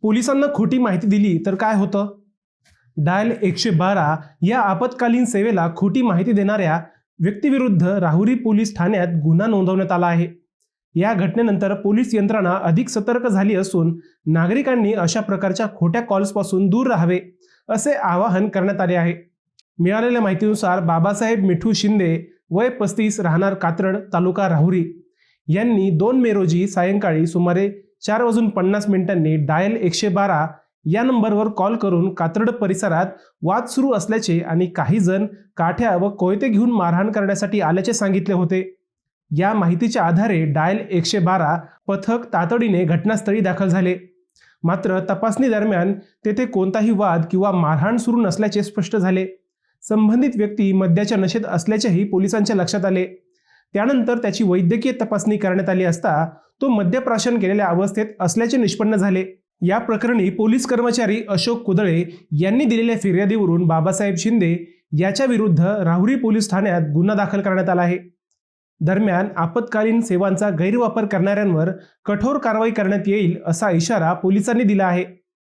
पोलिसांना खोटी माहिती दिली तर काय होतं? डायल 112 या आपत्कालीन सेवेला खोटी माहिती देणाऱ्या व्यक्तीविरुद्ध राहुरी पोलीस ठाण्यात गुन्हा नोंदवण्यात आला आहे। या घटनेनंतर पोलीस यंत्रणा अधिक सतर्क झाली असून नागरिकांनी अशा प्रकारच्या खोट्या कॉल्सपासून दूर राहावे असे आवाहन करण्यात आले आहे। मिळालेल्या माहितीनुसार बाबासाहेब मिठू शिंदे वय 35 राहणार कात्रड तालुका राहुरी यांनी 2 मे रोजी सायंकाळी सुमारे 4:50 डायल 112 या नंबरवर कॉल करून कात्रड परिसरात वाद सुरू असल्याचे आणि काही जण काठ्या व कोयते घेऊन मारहाण करण्यासाठी आल्याचे सांगितले होते। या माहितीच्या आधारे डायल 112 पथक तातडीने घटनास्थळी दाखल झाले। मात्र तपासणी दरम्यान तेथे कोणताही वाद किंवा मारहाण सुरू नसल्याचे स्पष्ट झाले। संबंधित व्यक्ती मद्याच्या नशेत असल्याचेही पोलिसांच्या लक्षात आले। त्यानंतर त्याची वैद्यकीय तपासणी करण्यात आली असता तो मद्यप्राशन केलेल्या अवस्थेत असल्याचे निष्पन्न झाले। या प्रकरणी पोलीस कर्मचारी अशोक कुदळे यांनी दिलेल्या फिर्यादीवरून बाबासाहेब शिंदे याच्या विरुद्ध राहुरी पोलीस ठाण्यात गुन्हा दाखल करण्यात आला आहे। दरम्यान आपत्कालीन सेवांचा गैरवापर करणाऱ्यांवर कठोर कारवाई करण्यात येईल असा इशारा पोलिसांनी दिला आहे।